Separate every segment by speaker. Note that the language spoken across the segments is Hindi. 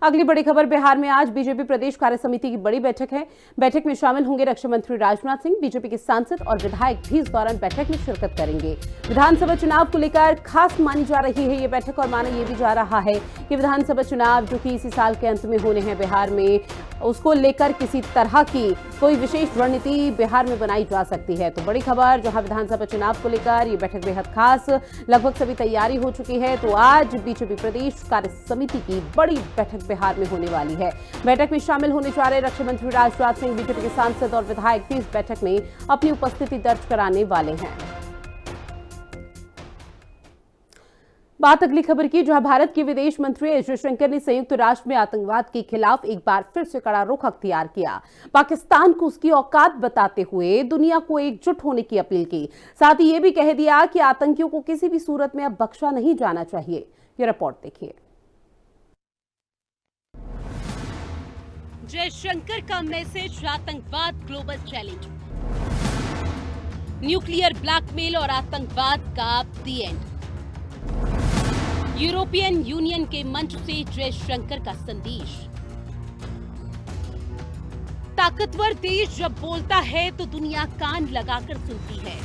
Speaker 1: अगली बड़ी खबर बिहार में आज बीजेपी प्रदेश कार्य समिति की बड़ी बैठक है। बैठक में शामिल होंगे रक्षा मंत्री राजनाथ सिंह। बीजेपी के सांसद और विधायक भी इस दौरान बैठक में शिरकत करेंगे। विधानसभा चुनाव को लेकर खास मानी जा रही है ये बैठक और माना यह भी जा रहा है कि विधानसभा चुनाव जो कि इसी साल के अंत में होने हैं बिहार में, उसको लेकर किसी तरह की कोई विशेष रणनीति बिहार में बनाई जा सकती है। तो बड़ी खबर, जहां विधानसभा चुनाव को लेकर ये बैठक बेहद खास, लगभग सभी तैयारी हो चुकी है। तो आज बीजेपी प्रदेश कार्य समिति की बड़ी बैठक बिहार में होने वाली है। बैठक में शामिल होने जा रहे रक्षा मंत्री राजनाथ सिंह, बीजेपी के सांसद और विधायक भी इस बैठक में अपनी उपस्थिति दर्ज कराने वाले हैं। बात अगली खबर की, जहां भारत के विदेश मंत्री एस जयशंकर ने संयुक्त राष्ट्र में आतंकवाद के खिलाफ एक बार फिर से कड़ा रुख अख्तियार किया। पाकिस्तान को उसकी औकात बताते हुए दुनिया को एकजुट होने की अपील की। साथ ही यह भी कह दिया कि आतंकियों को किसी भी सूरत में अब बख्शा नहीं जाना चाहिए। ये रिपोर्ट देखिए।
Speaker 2: जयशंकर का मैसेज, आतंकवाद ग्लोबल चैलेंज, न्यूक्लियर ब्लैकमेल और आतंकवाद का द एंड। यूरोपियन यूनियन के मंच से जयशंकर का संदेश। ताकतवर देश जब बोलता है तो दुनिया कान लगाकर सुनती है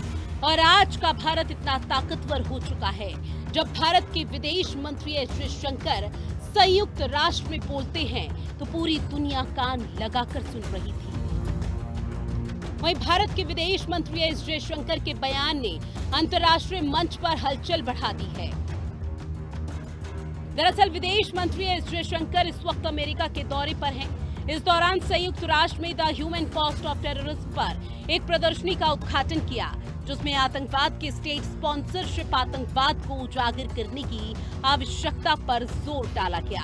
Speaker 2: और आज का भारत इतना ताकतवर हो चुका है जब भारत के विदेश मंत्री एस जयशंकर संयुक्त राष्ट्र में बोलते हैं तो पूरी दुनिया कान लगाकर सुन रही थी। वहीं भारत के विदेश मंत्री एस जयशंकर के बयान ने अंतर्राष्ट्रीय मंच पर हलचल बढ़ा दी है। दरअसल विदेश मंत्री एस जयशंकर इस वक्त अमेरिका के दौरे पर हैं। इस दौरान संयुक्त राष्ट्र में the human cost of terrorism पर एक प्रदर्शनी का उद्घाटन किया, जिसमें आतंकवाद के स्टेट स्पॉन्सरशिप, आतंकवाद को उजागर करने की आवश्यकता पर जोर डाला गया।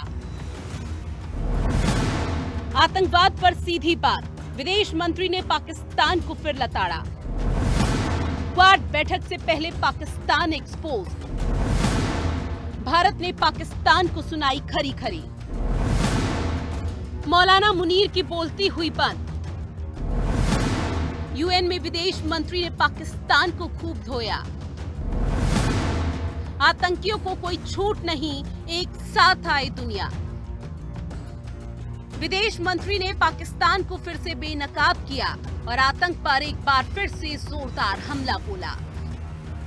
Speaker 2: आतंकवाद पर सीधी बात, विदेश मंत्री ने पाकिस्तान को फिर लताड़ा। क्वाड बैठक से पहले पाकिस्तान एक्सपोज, भारत ने पाकिस्तान को सुनाई खरी खरी। मौलाना मुनीर की बोलती हुई बंद। यूएन में विदेश मंत्री ने पाकिस्तान को खूब धोया। आतंकियों को कोई छूट नहीं, एक साथ आए दुनिया। विदेश मंत्री ने पाकिस्तान को फिर से बेनकाब किया और आतंक पर एक बार फिर से जोरदार हमला बोला।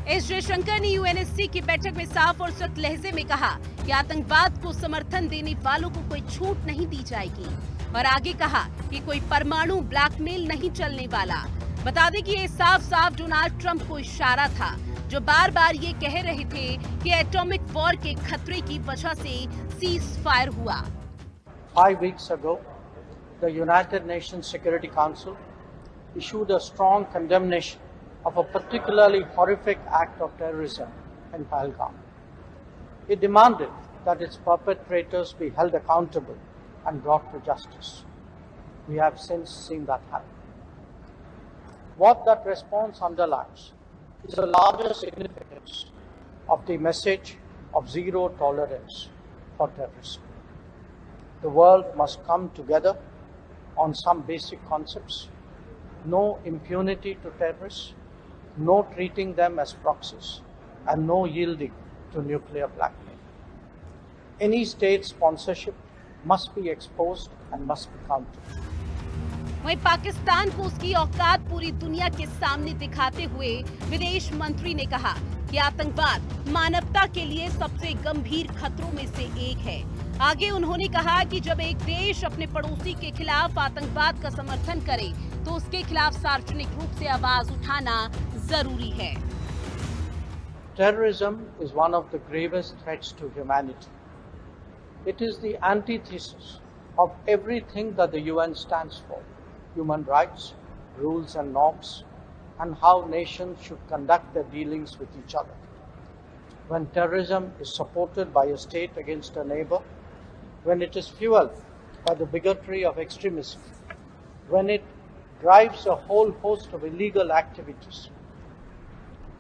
Speaker 2: एस जयशंकर ने यूएनएससी की बैठक में साफ और सख्त लहजे में कहा कि आतंकवाद को समर्थन देने वालों को कोई छूट नहीं दी जाएगी और आगे कहा कि कोई परमाणु ब्लैकमेल नहीं चलने वाला। बता दें कि ये साफ साफ डोनाल्ड ट्रंप को इशारा था, जो बार बार ये कह रहे थे कि एटॉमिक वॉर के खतरे की वजह से सीज फायर हुआ।
Speaker 3: 5 weeks ago, the United Nations Security Council issued a strong condemnation of a particularly horrific act of terrorism in Pahalgam. It demanded that its perpetrators be held accountable and brought to justice. We have since seen that happen. What that response underlines is the larger significance of the message of zero tolerance for terrorism. The world must come together on some basic concepts: no impunity to terrorists, no treating them as proxies, and no yielding to nuclear blackmail. Any state sponsorship must be exposed and must be countered.
Speaker 2: वहीं पाकिस्तान को उसकी औकात पूरी दुनिया के सामने दिखाते हुए विदेश मंत्री ने कहा कि आतंकवाद मानवता के लिए सबसे गंभीर खतरों में से एक है। आगे उन्होंने कहा कि जब एक देश अपने पड़ोसी के खिलाफ आतंकवाद का समर्थन करे तो उसके खिलाफ सार्वजनिक रूप से आवाज उठाना जरूरी है।
Speaker 3: Terrorism is one of the gravest threats to humanity. It is the antithesis of everything that the UN stands for: human rights, rules and norms, and how nations should conduct their dealings with each other. When terrorism is supported by a state against a neighbor, when it is fueled by the bigotry of extremism, when it drives a whole host of illegal activities,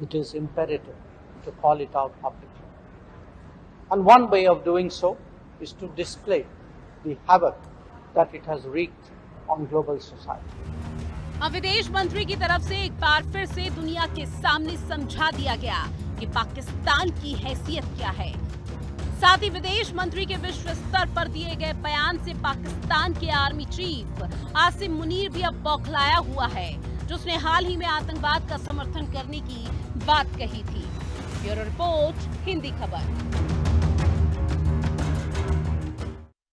Speaker 3: it is imperative to call it out publicly. And one way of doing so is to display the havoc that it has wreaked on global society.
Speaker 2: अब विदेश मंत्री की तरफ से एक बार फिर से दुनिया के सामने समझा दिया गया कि पाकिस्तान की हैसियत क्या है। साथ ही विदेश मंत्री के विश्व स्तर पर दिए गए बयान से पाकिस्तान के आर्मी चीफ आसिम मुनीर भी अब बौखलाया हुआ है, जिसने हाल ही में आतंकवाद का समर्थन करने की बात कही थी। ब्यूरो रिपोर्ट, हिंदी खबर।